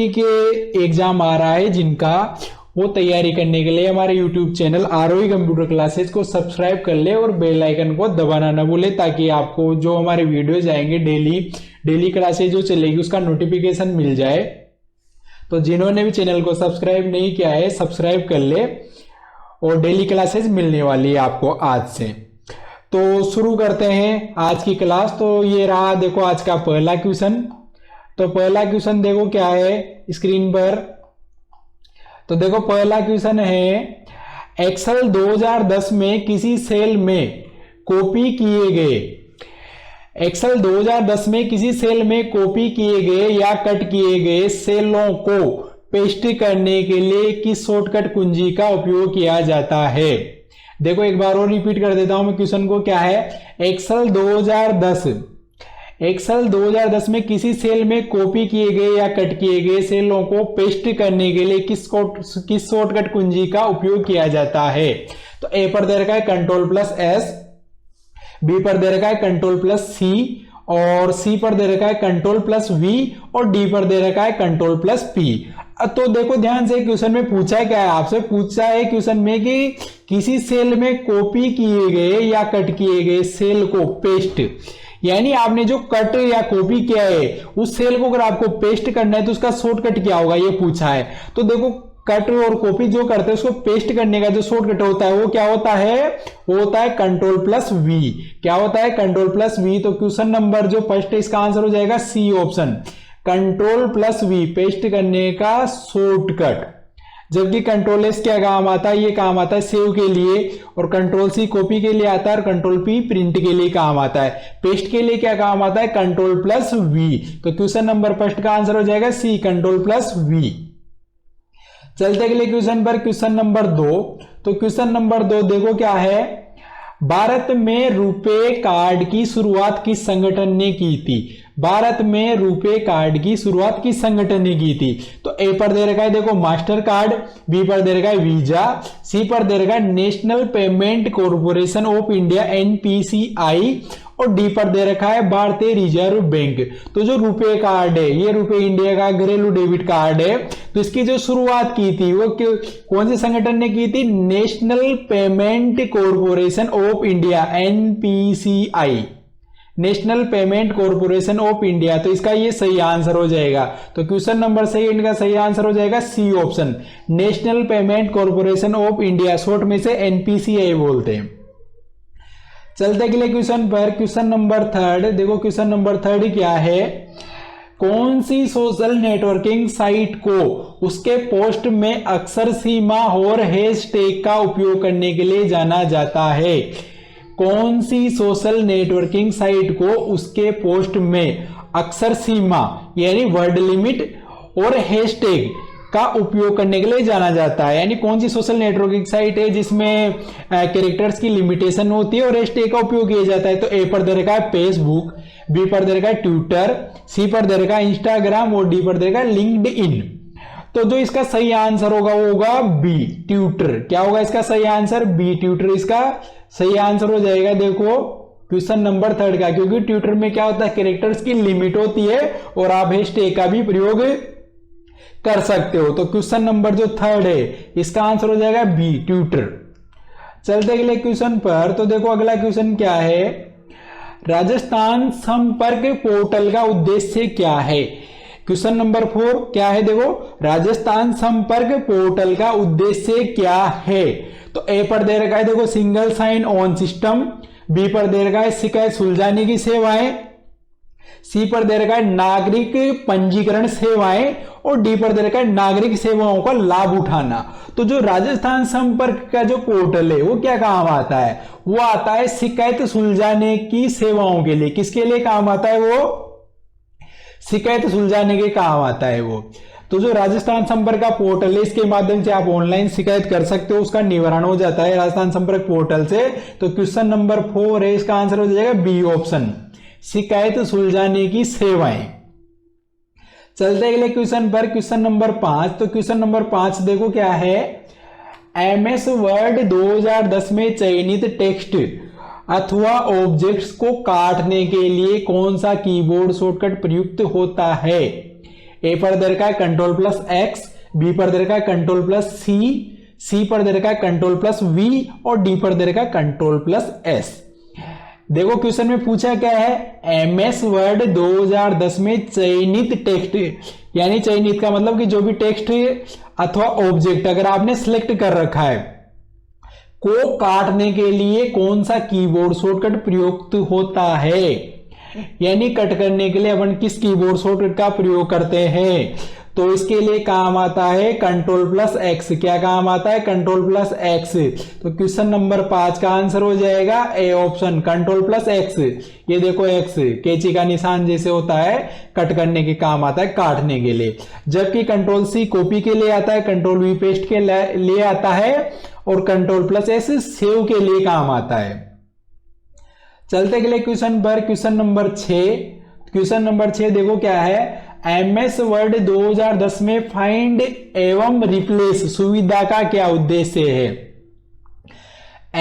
के एग्जाम आ रहा है जिनका, वो तैयारी करने के लिए हमारे YouTube चैनल आरोही कंप्यूटर क्लासेस को सब्सक्राइब कर ले और बेल आइकन को दबाना ना भूले, ताकि आपको जो हमारे वीडियोज आएंगे डेली क्लासेस जो चलेगी उसका नोटिफिकेशन मिल जाए। तो जिन्होंने भी चैनल को सब्सक्राइब नहीं किया है सब्सक्राइब कर ले, और डेली क्लासेस मिलने वाली है आपको आज से। तो शुरू करते हैं आज की क्लास। तो ये रहा देखो आज का पहला क्वेश्चन। तो पहला क्वेश्चन देखो क्या है स्क्रीन पर। तो देखो पहला क्वेश्चन है, एक्सेल 2010 में किसी सेल में कॉपी किए गए, एक्सेल 2010 में किसी सेल में कॉपी किए गए या कट किए गए सेलों को पेस्ट करने के लिए किस शॉर्टकट कुंजी का उपयोग किया जाता है। देखो एक बार और रिपीट कर देता हूं मैं क्वेश्चन को। क्या है, एक्सेल 2010 में किसी सेल में कॉपी किए गए या कट किए गए सेलों को पेस्ट करने के लिए किस शॉर्टकट कुंजी का उपयोग किया जाता है। तो ए पर दे रखा है Ctrl+S, बी पर दे रखा है Ctrl+C, और सी पर दे रखा है Ctrl+V, और डी पर दे रखा है Ctrl+P। तो देखो ध्यान से क्वेश्चन में पूछा है क्या है, आपसे पूछा है क्वेश्चन में कि किसी सेल में कॉपी किए गए या कट किए गए सेल को पेस्ट, यानी आपने जो कट या कॉपी किया है उस सेल को अगर आपको पेस्ट करना है तो उसका शॉर्टकट क्या होगा ये पूछा है। तो देखो कट और कॉपी जो करते हैं उसको पेस्ट करने का जो शॉर्टकट होता है वो क्या होता है, वो होता है Ctrl+V। क्या होता है, Ctrl+V। तो क्वेश्चन नंबर जो फर्स्ट है इसका आंसर हो जाएगा सी ऑप्शन, Ctrl+V पेस्ट करने का शॉर्टकट। जबकि Ctrl+S क्या काम आता है, ये काम आता है सेव के लिए, और Ctrl+C कॉपी के लिए आता है, और Ctrl+P प्रिंट के लिए काम आता है। पेस्ट के लिए क्या काम आता है, Ctrl+V। तो क्वेश्चन नंबर फर्स्ट का आंसर हो जाएगा सी, Ctrl+V। चलते अगले क्वेश्चन पर, क्वेश्चन नंबर 2। तो क्वेश्चन नंबर 2 देखो क्या है, भारत में रुपे कार्ड की शुरुआत किस संगठन ने की थी। भारत में रुपे कार्ड की शुरुआत किस संगठन ने की थी। तो ए पर दे रखा है देखो मास्टर कार्ड, बी पर दे रखा है वीजा, सी पर दे रखा है national Payment Corporation of India NPCI, और डी पर दे रखा है भारतीय रिजर्व बैंक। तो जो रुपे कार्ड है ये रुपे इंडिया का घरेलू डेबिट कार्ड है। तो इसकी जो शुरुआत की थी वो कौन से संगठन ने की थी, national Payment Corporation of India NPCI, national Payment Corporation of India. तो इसका ये सही आंसर हो जाएगा। तो क्वेश्चन नंबर सही इनका सही आंसर हो जाएगा C option, National Payment Corporation of India, short में से NPCI बोलते हैं। चलते अगले क्वेश्चन पर, क्वेश्चन नंबर 3। देखो क्वेश्चन नंबर 3 क्या है, कौन सी सोशल नेटवर्किंग साइट को उसके पोस्ट में अक्षर सीमा और हैशटैग का उपयोग करने के लिए जाना जाता है। कौन सी सोशल नेटवर्किंग साइट को उसके पोस्ट में अक्षर सीमा यानी वर्ड लिमिट और हैशटैग का उपयोग करने के लिए जाना जाता है। यानी कौन सी सोशल नेटवर्किंग साइट है जिसमें कैरेक्टर्स की लिमिटेशन होती है और हैशटैग का उपयोग किया जाता है। तो ए पर दे रखा है फेसबुक, बी पर दे रखा है ट्विटर, सी पर दे रखा है इंस्टाग्राम, और डी पर दे रखा है लिंक्डइन। तो जो इसका सही आंसर होगा वो होगा बी, ट्विटर। क्या होगा इसका सही आंसर, बी, ट्विटर इसका सही आंसर हो जाएगा। देखो क्वेश्चन नंबर 3 का, क्योंकि ट्विटर में क्या होता है कैरेक्टर्स की लिमिट होती है और आप हैशटैग का भी प्रयोग कर सकते हो। तो क्वेश्चन नंबर जो 3 है इसका आंसर हो जाएगा बी, ट्विटर। चलते अगले क्वेश्चन पर। तो देखो अगला क्वेश्चन क्या है, राजस्थान संपर्क पोर्टल का उद्देश्य क्या है। क्वेश्चन नंबर 4 क्या है, देखो राजस्थान संपर्क पोर्टल का उद्देश्य क्या है। तो ए पर दे रखा है देखो single sign on system, B पर दे रखा है शिकायत सुलझाने की सेवाएं, सी पर दे रखा है नागरिक पंजीकरण सेवाएं, और डी पर दे रखा है नागरिक सेवाओं का लाभ उठाना। तो जो राजस्थान संपर्क का जो पोर्टल है वो क्या काम आता है, वो आता है शिकायत सुलझाने की सेवाओं के लिए। किसके लिए काम आता है, वो शिकायत सुलझाने के काम आता है वो। तो जो राजस्थान संपर्क का पोर्टल है इसके माध्यम से आप ऑनलाइन शिकायत कर सकते हो, उसका निवारण हो जाता है राजस्थान संपर्क पोर्टल से। तो क्वेश्चन नंबर 4 है इसका आंसर हो जाएगा बी ऑप्शन, शिकायत सुलझाने की सेवाएं। चलते अगले क्वेश्चन पर, क्वेश्चन नंबर 5। तो क्वेश्चन नंबर 5 देखो क्या है, MS वर्ड 2010 में चयनित टेक्स्ट अथवा ऑब्जेक्ट्स को काटने के लिए कौन सा कीबोर्ड शॉर्टकट प्रयुक्त होता है। ए पर दे रखा है कंट्रोल प्लस एक्स, बी पर दे रखा है कंट्रोल प्लस सी पर दे रखा है कंट्रोल प्लस वी और डी पर दे रखा है कंट्रोल प्लस एस। देखो क्वेश्चन में पूछा क्या है, एमएस वर्ड 2010 में चयनित टेक्स्ट, यानी चयनित का मतलब कि जो भी टेक्स्ट अथवा ऑब्जेक्ट अगर आपने सिलेक्ट कर रखा है को काटने के लिए कौन सा कीबोर्ड शॉर्टकट प्रयुक्त होता है, यानी कट करने के लिए अपन किस कीबोर्ड शॉर्टकट का प्रयोग करते हैं, तो इसके लिए काम आता है कंट्रोल प्लस एक्स। क्या काम आता है, कंट्रोल प्लस एक्स। तो क्वेश्चन नंबर 5 का आंसर हो जाएगा A option, control plus x. ये देखो एक्स कैंची का निशान जैसे होता है, कट करने के काम आता है, काटने के लिए। जबकि कंट्रोल सी कॉपी के लिए आता है, कंट्रोल वी पेस्ट के लिए आता है और कंट्रोल प्लस एस सेव के लिए काम आता है। चलते गए क्वेश्चन पर, क्वेश्चन नंबर 6। क्वेश्चन नंबर 6 देखो क्या है, एमएस वर्ड 2010 में फाइंड एवं रिप्लेस सुविधा का क्या उद्देश्य है।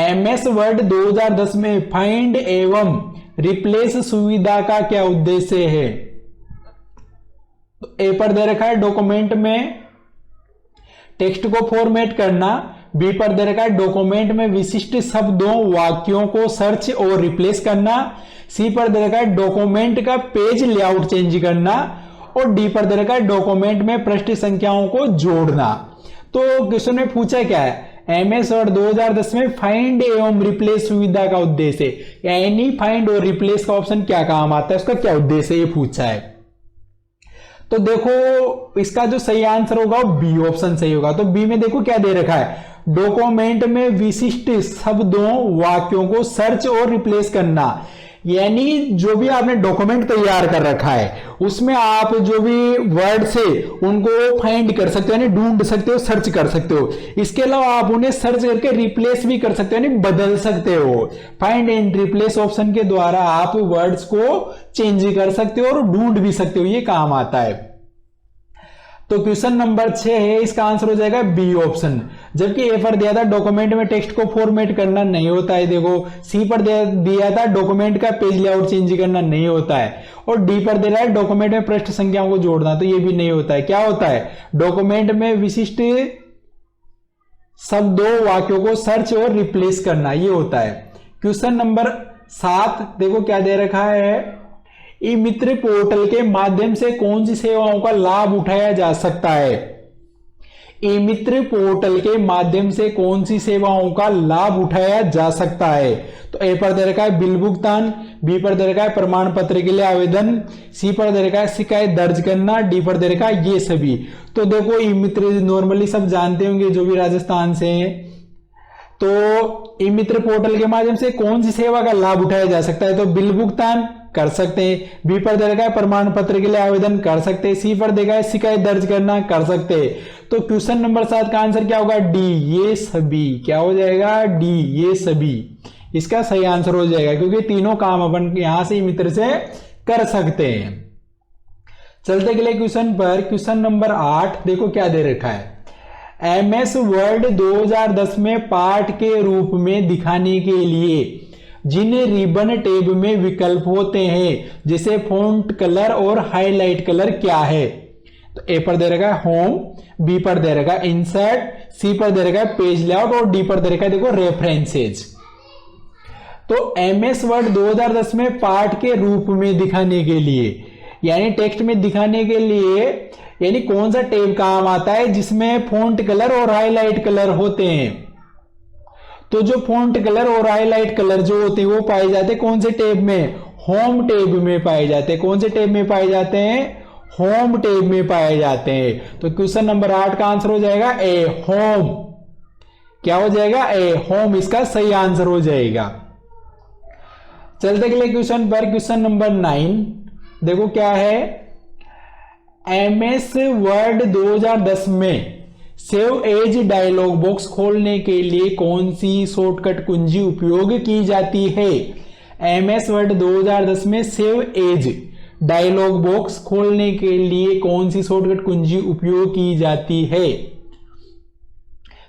एमएस वर्ड 2010 में फाइंड एवं रिप्लेस सुविधा का क्या उद्देश्य है। तो ए पर दे रखा है डॉक्यूमेंट में टेक्स्ट को फॉर्मेट करना, बी पर दे रखा है डॉक्यूमेंट में विशिष्ट शब्दों वाक्यों को सर्च और रिप्लेस करना, सी पर दे रखा है डॉक्यूमेंट का पेज लेआउट चेंज करना और डी पर दे रखा है डॉक्यूमेंट में पृष्ठ संख्याओं को जोड़ना। तो क्वेश्चन में पूछा क्या है, एमएस वर्ड 2010 में फाइंड एवं रिप्लेस सुविधा का उद्देश्य, यानी फाइंड और रिप्लेस का ऑप्शन क्या काम आता है, उसका क्या उद्देश्य ये पूछा है। तो देखो इसका जो सही आंसर होगा वो बी ऑप्शन सही होगा। तो बी में देखो क्या दे रखा है, डॉक्यूमेंट में विशिष्ट शब्दों वाक्यों को सर्च और रिप्लेस करना, यानी जो भी आपने डॉक्यूमेंट तैयार कर रखा है उसमें आप जो भी वर्ड से उनको फाइंड कर सकते हो, यानी ढूंढ सकते हो, सर्च कर सकते हो। इसके अलावा आप उन्हें सर्च करके रिप्लेस भी कर सकते हो, यानी बदल सकते हो। फाइंड एंड रिप्लेस ऑप्शन के द्वारा आप वर्ड्स को चेंज कर सकते हो और ढूंढ भी सकते हो, ये काम आता है। तो क्वेश्चन नंबर 6 है, इसका आंसर हो जाएगा बी ऑप्शन। जबकि ए पर दिया था डॉक्यूमेंट में टेक्स्ट को फॉर्मेट करना नहीं होता है, देखो सी पर दिया था डॉक्यूमेंट का पेज लेआउट चेंज करना नहीं होता है और डी पर दे रहा है डॉक्यूमेंट में पृष्ठ संख्याओं को जोड़ना, तो ये भी नहीं होता है। क्या होता है, डॉक्यूमेंट में विशिष्ट शब्दों वाक्यों को सर्च और रिप्लेस करना, ये होता है। क्वेश्चन नंबर 7 देखो क्या दे रखा है, ई मित्र पोर्टल के माध्यम से कौन सी सेवाओं का लाभ उठाया जा सकता है। ई मित्र पोर्टल के माध्यम से कौन सी सेवाओं का लाभ उठाया जा सकता है। तो ए पर दे रखा है बिल भुगतान, बी पर दे रखा है प्रमाण पत्र के लिए आवेदन, सी पर दे रखा है शिकायत दर्ज करना, डी पर दे रखा है ये सभी। तो देखो ई मित्र नॉर्मली सब जानते होंगे जो भी राजस्थान से हैं। तो ई मित्र पोर्टल के माध्यम से कौन सी सेवा का लाभ उठाया जा सकता है, तो बिल भुगतान कर सकते हैं, बी पर दे रखा है प्रमाण पत्र के लिए आवेदन कर सकते हैं, सी पर देखा है शिकायत दर्ज करना कर सकते हैं। तो क्वेश्चन नंबर 7 का आंसर क्या होगा, डी ये सभी। क्या हो जाएगा, डी ये सभी इसका सही आंसर हो जाएगा, क्योंकि तीनों काम अपन यहां से मित्र से कर सकते हैं। चलते गए क्वेश्चन पर, क्वेश्चन नंबर 8 देखो क्या दे रखा है, एमएस वर्ड 2010 में पाठ के रूप में दिखाने के लिए जिन रिबन टैब में विकल्प होते हैं जैसे फॉन्ट कलर और हाईलाइट कलर क्या है। तो ए पर दे रखा है होम, बी पर दे रखा है इंसर्ट, सी पर दे रखा है पेज लेआउट और डी पर दे रखा है देखो रेफरेंसेज। तो एमएस वर्ड 2010 में पाठ के रूप में दिखाने के लिए, यानी टेक्स्ट में दिखाने के लिए, यानी कौन सा टैब काम आता है जिसमें फॉन्ट कलर और हाईलाइट कलर होते हैं। तो जो फॉन्ट कलर और हाईलाइट कलर जो होते हैं वो पाए जाते हैं कौन से टैब में, होम टैब में पाए जाते हैं। कौन से टैब में पाए जाते हैं, होम टैब में पाए जाते हैं। तो क्वेश्चन नंबर 8 का आंसर हो जाएगा ए होम। क्या हो जाएगा, ए होम इसका सही आंसर हो जाएगा। चलते गए क्वेश्चन पर, क्वेश्चन नंबर 9 देखो क्या है, एमएस वर्ड 2010 में सेव एज डायलॉग बॉक्स खोलने के लिए कौन सी शॉर्टकट कुंजी उपयोग की जाती है। एमएस वर्ड 2010 में सेव एज डायलॉग बॉक्स खोलने के लिए कौन सी शॉर्टकट कुंजी उपयोग की जाती है।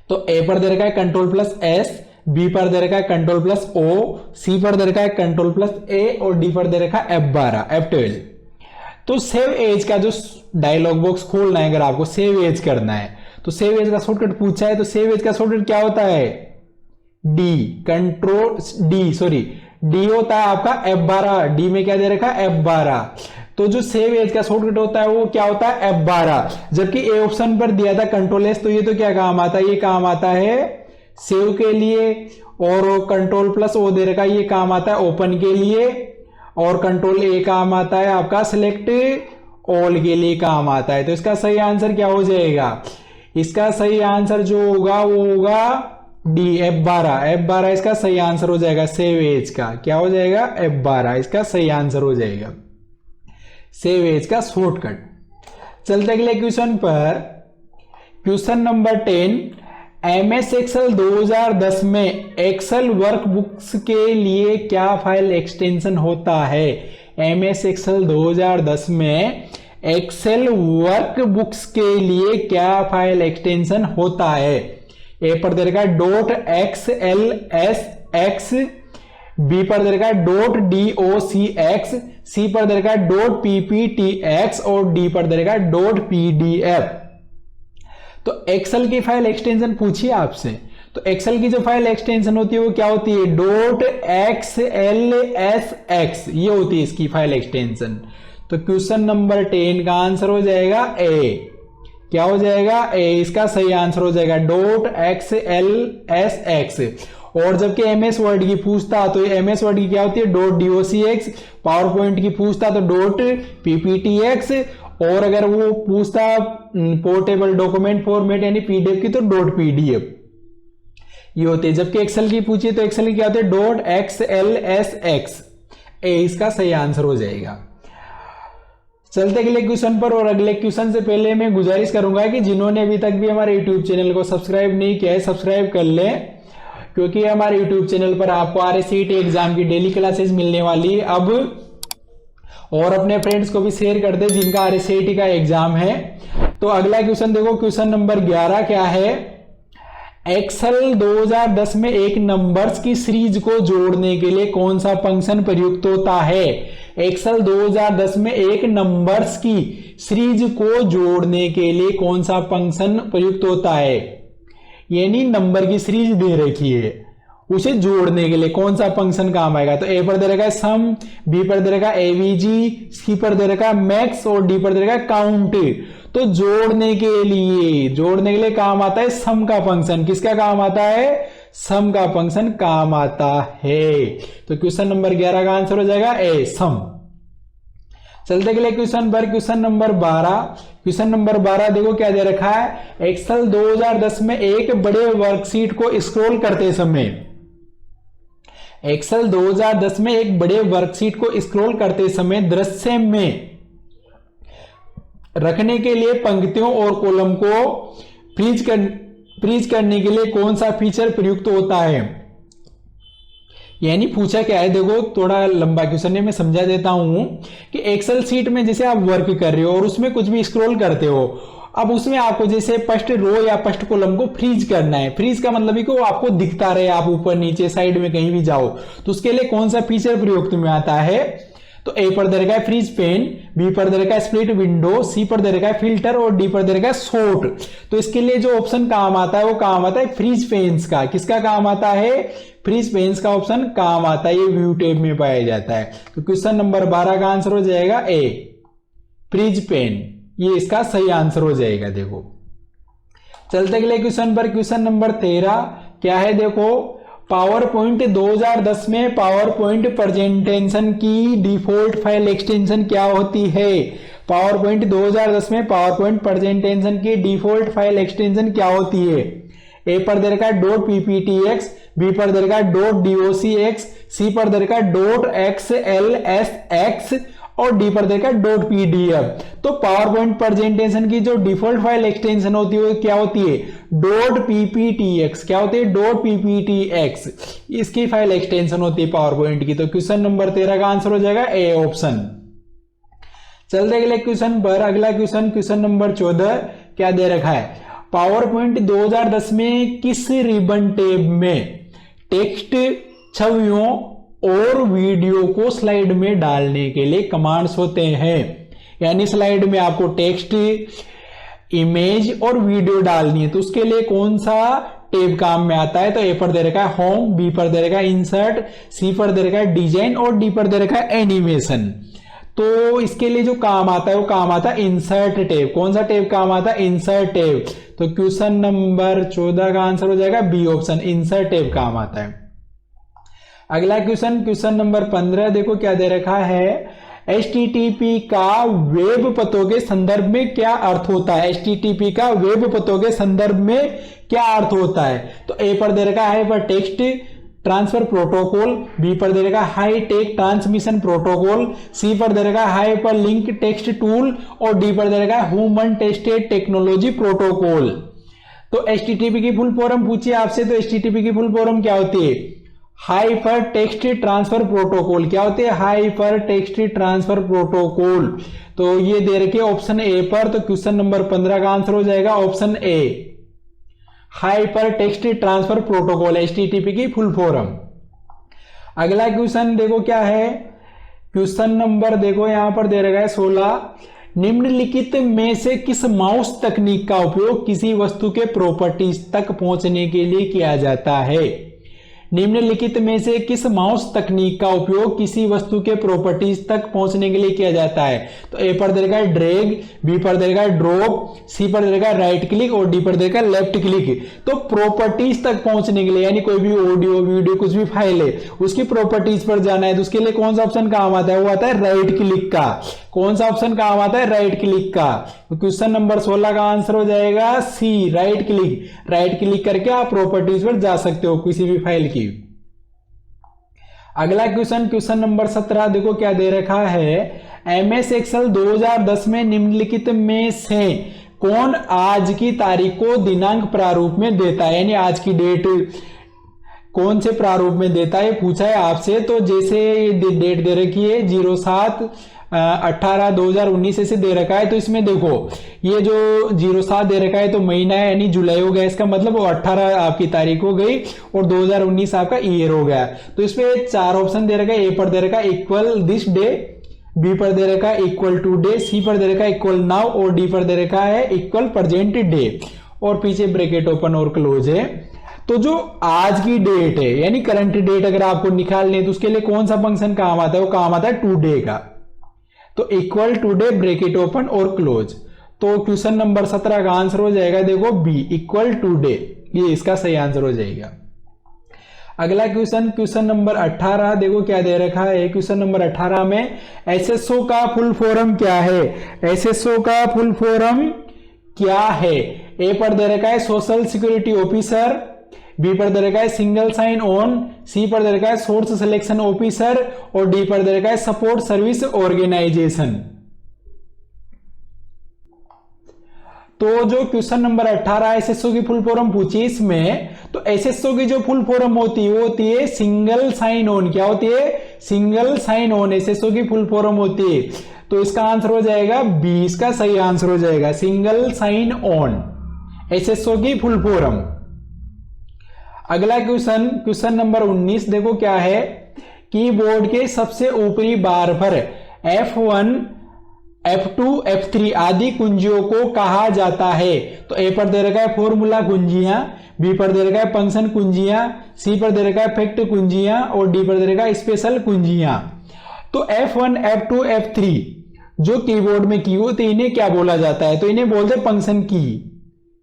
तो ए पर दे रखा है कंट्रोल प्लस एस, बी पर दे रखा है कंट्रोल प्लस ओ, सी पर दे रखा है कंट्रोल प्लस ए और डी पर दे रखा है F12। तो सेव एज का जो डायलॉग बॉक्स खोलना है, अगर आपको सेव एज करना है तो सेव एज का शॉर्टकट पूछा है, तो सेव एज का शॉर्टकट क्या होता है? D, control D, sorry D होता है आपका F12, डी में क्या दे रखा है? F12। तो जो सेव एज का शॉर्टकट होता है वो क्या होता है? F12। जबकि ए ऑप्शन पर दिया था कंट्रोल एस, तो ये तो क्या काम आता है? ये काम आता है सेव के लिए, और कंट्रोल प्लस ओ दे रखा है, ये काम आता है ओपन के लिए, और कंट्रोल ए काम आता है आपका सिलेक्ट ऑल के लिए काम आता है। तो इसका सही आंसर क्या हो जाएगा? इसका सही आंसर जो होगा वो होगा डी, F12। F12 इसका सही आंसर हो जाएगा सेव एज का। क्या हो जाएगा? F12 इसका सही आंसर हो जाएगा, सेव एज का शॉर्टकट। चलते अगले क्वेश्चन पर, क्वेश्चन नंबर 10। MS एक्सेल 2010 में एक्सेल वर्कबुक्स के लिए क्या फाइल एक्सटेंशन होता है? MS एक्सेल 2010 में एक्सेल वर्कबुक्स के लिए क्या फाइल एक्सटेंशन होता है? ए पर दे रखा .xlsx, बी पर दे रखा .docx, सी पर दे रखा .pptx और डी पर दे रखा .pdf। तो एक्सेल की फाइल एक्सटेंशन पूछिए आपसे, तो एक्सेल की जो फाइल एक्सटेंशन होती है वो क्या होती है? .xlsx, ये होती है इसकी फाइल एक्सटेंशन। तो क्वेश्चन नंबर 10 का आंसर हो जाएगा ए। क्या हो जाएगा? ए इसका सही आंसर हो जाएगा .xlsx। और जबकि MS वर्ड की पूछता तो MS वर्ड की क्या होती है? .docx, पावर पॉइंट की पूछता तो .pptx, और अगर वो पूछता पोर्टेबल डॉक्यूमेंट फॉर्मेट यानी PDF की तो .pdf, ये होते हैं। जबकि एक्सेल की पूछिए तो एक्सेल की क्या होते हैं? .xlsx। ए इसका सही आंसर हो जाएगा। चलते अगले क्वेश्चन पर, और अगले क्वेश्चन से पहले मैं गुजारिश करूंगा कि जिन्होंने अभी तक भी हमारे YouTube चैनल को सब्सक्राइब नहीं किया है, सब्सक्राइब कर लें, क्योंकि हमारे YouTube चैनल पर आपको RSCET एग्जाम की डेली क्लासेस मिलने वाली है अब। और अपने फ्रेंड्स को भी शेयर कर दे जिनका RSCET का एग्जाम है। तो अगला क्वेश्चन देखो, क्वेश्चन नंबर 11 क्या है? एक्सेल 2010 में एक नंबर्स की सीरीज को जोड़ने के लिए कौन सा फंक्शन प्रयुक्त होता है? एक्सेल 2010 में एक नंबर्स की सीरीज को जोड़ने के लिए कौन सा फंक्शन प्रयुक्त होता है? यानी नंबर की सीरीज दे रखी है, उसे जोड़ने के लिए कौन सा फंक्शन काम आएगा? तो ए पर दे रखा है सम, बी पर दे रखा है एवीजी, सी पर दे रखा है मैक्स और डी पर दे रखा है काउंट। तो जोड़ने के लिए काम आता है सम का फंक्शन। किसका काम आता है? सम का फंक्शन काम आता है। तो क्वेश्चन नंबर 11 का आंसर हो जाएगा ए, सम। चलते अगले क्वेश्चन पर, क्वेश्चन नंबर 12। क्वेश्चन नंबर 12 देखो क्या दे रखा है? एक्सेल 2010 में एक बड़े वर्कशीट को स्क्रॉल करते समय, एक्सेल 2010 में एक बड़े वर्कशीट को स्क्रॉल करते समय दृश्य में रखने के लिए पंक्तियों और कॉलम को फ्रीज करने के लिए कौन सा फीचर प्रयुक्त होता है? यानी पूछा क्या है, देखो थोड़ा लंबा क्वेश्चन है, मैं समझा देता हूं कि एक्सेल शीट में जैसे आप वर्क कर रहे हो और उसमें कुछ भी स्क्रॉल करते हो, अब उसमें आपको जैसे फर्स्ट रो या फर्स्ट कॉलम को फ्रीज करना है। फ्रीज का मतलब है कि वो आपको दिखता रहे, आप ऊपर नीचे साइड में कहीं भी जाओ, तो उसके लिए कौन सा फीचर प्रयुक्त में आता है? तो ए पर दे रखा है फ्रीज पेन, बी पर दे रखा है स्प्लिट विंडो, सी पर दे रखा है फिल्टर और डी पर दे रखा है सॉर्ट। तो इसके लिए जो ऑप्शन काम आता है वो काम आता है फ्रीज पेन्स का। किसका काम आता है? फ्रीज पेन्स का ऑप्शन काम आता है, ये व्यू टैब में पाया जाता है। तो क्वेश्चन नंबर 12 का आंसर हो जाएगा ए, फ्रीज पेन, ये इसका सही आंसर हो जाएगा। देखो चलते अगले क्वेश्चन पर, क्वेश्चन नंबर 13 क्या है? देखो पावर पॉइंट 2010 में पावर पॉइंट प्रेजेंटेशन की डिफॉल्ट फाइल एक्सटेंशन क्या होती है? पावर पॉइंट 2010 में पावर पॉइंट प्रेजेंटेशन की डिफॉल्ट फाइल एक्सटेंशन क्या होती है? ए पर दे रखा है .pptx, बी पर दे रखा है .docx, सी पर दे रखा है .xlsx और डी पर देखा .pdf। तो पावर पॉइंट प्रेजेंटेशन की जो डिफॉल्ट फाइल एक्सटेंशन होती है वो क्या होती है? .pptx। क्या होती है? .pptx, इसकी फाइल एक्सटेंशन होती है पावर पॉइंट की। तो क्वेश्चन नंबर 13 का आंसर हो जाएगा ए ऑप्शन। चलते अगले क्वेश्चन पर, अगला क्वेश्चन, क्वेश्चन नंबर 14 क्या दे रखा है? पावर पॉइंट 2010 में किस रिबन टैब में टेक्स्ट, छवियों और वीडियो को स्लाइड में डालने के लिए कमांड्स होते हैं? यानी स्लाइड में आपको टेक्स्ट, इमेज और वीडियो डालनी है, तो उसके लिए कौन सा टैब काम में आता है? तो ए पर दे रखा है होम, बी पर दे रखा है इंसर्ट, सी पर दे रखा है डिजाइन और डी पर दे रखा है एनिमेशन। तो इसके लिए जो काम आता है वो काम आता है इंसर्ट टैब। कौन सा टैब काम आता है? Insert tab. तो क्वेश्चन नंबर 14 का आंसर हो जाएगा बी ऑप्शन, इंसर्ट टैब काम आता है। अगला क्वेश्चन नंबर 15 देखो क्या दे रखा है, HTTP का वेब पतों के संदर्भ में क्या अर्थ होता है? HTTP का वेब पतों के संदर्भ में क्या अर्थ होता है? तो ए पर दे रखा है hyper text transfer protocol, B पर दे रखा है high tech transmission protocol, C पर दे रखा है हाइपर लिंक टेक्स्ट टूल और डी पर दे रखा है ह्यूमन टेस्टेड टेक्नोलॉजी प्रोटोकॉल। तो HTTP की फुल फॉर्म पूछिए आपसे, तो HTTP की फुल फॉर्म क्या होती है? Hyper text transfer protocol. क्या होते हैं? Hyper text transfer protocol. तो ये दे रखे ऑप्शन ए पर, तो क्वेश्चन नंबर 15 का आंसर हो जाएगा option A, hyper text transfer protocol, HTTP की फुल फॉर्म। अगला क्वेश्चन देखो क्या है, क्वेश्चन नंबर देखो यहां पर दे रखा है 16, निम्नलिखित में से किस माउस तकनीक का उपयोग किसी वस्तु के प्रॉपर्टीज तक पहुंचने के लिए किया जाता है? निम्नलिखित में से किस माउस तकनीक का उपयोग किसी वस्तु के प्रॉपर्टीज तक पहुंचने के लिए किया जाता है? तो ए पर दे रखा है ड्रैग, बी पर दे रखा है ड्रॉप, सी पर दे रखा है राइट क्लिक और डी पर दे रखा है लेफ्ट क्लिक। तो प्रॉपर्टीज तक पहुंचने के लिए यानी कोई भी ऑडियो वीडियो कुछ भी फाइल है उसकी प्रॉपर्टीज पर जाना है, तो उसके लिए कौन सा ऑप्शन काम आता है? वो आता है राइट क्लिक का। कौन सा ऑप्शन काम आता है? राइट क्लिक का। तो क्वेश्चन नंबर 16 का आंसर हो जाएगा सी, राइट क्लिक। राइट क्लिक करके आप प्रॉपर्टीज पर जा सकते हो किसी भी फाइल की। अगला क्वेश्चन नंबर 17 देखो क्या दे रखा है, MS एक्सेल 2010 में निम्नलिखित में से कौन आज की तारीख को दिनांक प्रारूप में देता है? यानी आज की डेट कौन से प्रारूप में देता है पूछा है आपसे। तो जैसे डेट दे रखी है 07/18/2019 ऐसे दे रखा है, तो इसमें देखो ये जो 07 दे रखा है तो महीना है यानी जुलाई हो गया, इसका मतलब वो 18 आपकी तारीख हो गई और 2019 आपका ईयर हो गया। तो इसमें 4 ऑप्शन दे रखा है, ए पर दे रखा है इक्वल दिस डे, बी पर दे रखा है इक्वल टू डे, सी पर दे रखा है इक्वल नाउ और डी पर दे रखा है इक्वल प्रेजेंट डे और पीछे ब्रैकेट ओपन और क्लोज है। तो जो आज की डेट है यानी करंट डेट अगर आपको निकालनी है तो उसके लिए कौन सा फंक्शन काम आता है? वो काम आता है टू डे का। तो इक्वल टू डे ब्रैकेट ओपन और क्लोज। तो क्वेश्चन नंबर 17 का आंसर हो जाएगा देखो बी, इक्वल टू डे, ये इसका सही आंसर हो जाएगा। अगला क्वेश्चन नंबर 18 देखो क्या दे रखा है, क्वेश्चन नंबर 18 में SSO का फुल फॉर्म क्या है? SSO का फुल फॉर्म क्या है? ए पर दे रखा है सोशल सिक्योरिटी ऑफिसर, बी पर दे रखा है सिंगल साइन ऑन, सी पर दे रखा है सोर्स सिलेक्शन ऑफिसर और डी पर दे रखा है सपोर्ट सर्विस ऑर्गेनाइजेशन। तो जो क्वेश्चन नंबर 18 SSO की फुल फॉर्म पूछी इसमें, तो SSO की जो फुल फॉर्म होती है वो होती है सिंगल साइन ऑन। क्या होती है? सिंगल साइन ऑन SSO की फुल फॉर्म होती है। तो इसका आंसर हो जाएगा बी, इसका सही आंसर हो जाएगा सिंगल साइन ऑन, SSO की फुल फॉर्म। अगला क्वेश्चन नंबर 19 देखो क्या है, कीबोर्ड के सबसे ऊपरी बार पर F1, F2, F3 आदि कुंजियों को कहा जाता है? तो ए पर दे रखा है फॉर्मूला कुंजियां, बी पर दे रखा है फंक्शन कुंजियां, सी पर दे रखा है फैक्ट कुंजियां और डी पर दे रखा है स्पेशल कुंजियां। तो F1, F2, F3 जो कीबोर्ड में की होती है इन्हें क्या बोला जाता है? तो इन्हें बोलते हैं फंक्शन की।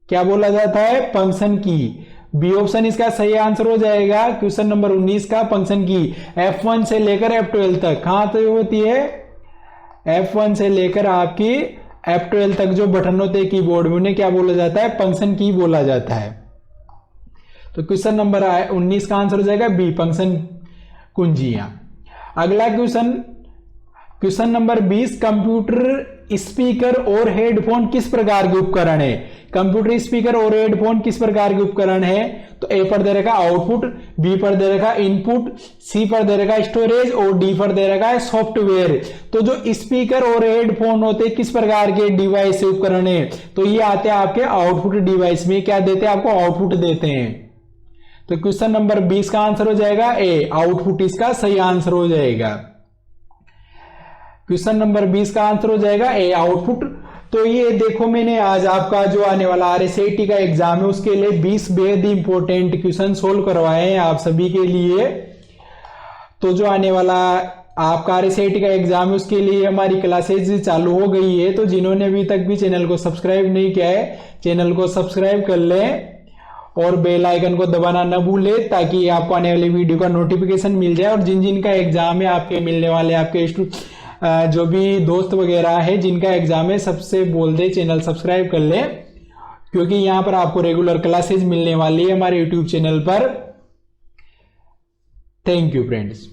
क्या बोला जाता है? फंक्शन की। बी ऑप्शन इसका सही आंसर हो जाएगा क्वेश्चन नंबर 19 का, फंक्शन की। F1 से लेकर F12 तक कहां तक होती है? F1 से लेकर आपकी F12 तक जो बटन होते हैं कीबोर्ड में उन्हें क्या बोला जाता है? फंक्शन की बोला जाता है। तो क्वेश्चन नंबर 19 का आंसर हो जाएगा बी, फंक्शन कुंजियां। अगला क्वेश्चन नंबर 20, कंप्यूटर स्पीकर और हेडफोन किस प्रकार के उपकरण है? कंप्यूटर स्पीकर और हेडफोन किस प्रकार के उपकरण है? तो ए पर दे रखा आउटपुट, बी पर दे रखा इनपुट, सी पर दे रखा स्टोरेज और डी पर दे रखा है सॉफ्टवेयर। तो जो स्पीकर और हेडफोन होते किस प्रकार के डिवाइस से उपकरण है? तो ये आते हैं आपके आउटपुट डिवाइस में। क्या देते हैं आपको? आउटपुट देते हैं। तो क्वेश्चन नंबर 20 का आंसर हो जाएगा ए, आउटपुट इसका सही आंसर हो जाएगा। क्वेश्चन नंबर 20 का आंसर हो जाएगा ए आउटपुट। तो ये देखो मैंने आज आपका जो आने वाला RSAT का एग्जाम है उसके लिए 20 बेहद इंपॉर्टेंट क्वेश्चन सोल्व करवाए हैं आप सभी के लिए। तो जो आने वाला आपका RSAT का एग्जाम है उसके लिए हमारी क्लासेज चालू हो गई है। तो जिन्होंने अभी तक भी चैनल को सब्सक्राइब नहीं किया है चैनल को सब्सक्राइब कर लें और बेल आइकन को दबाना न भूलें ताकि आपको आने वाली वीडियो का नोटिफिकेशन मिल जाए। और जिन जिन का एग्जाम है आपके मिलने वाले आपके जो भी दोस्त वगैरह है जिनका एग्जाम है सबसे बोल दे चैनल सब्सक्राइब कर ले, क्योंकि यहाँ पर आपको रेगुलर क्लासेज मिलने वाली है हमारे यूट्यूब चैनल पर। Thank you friends.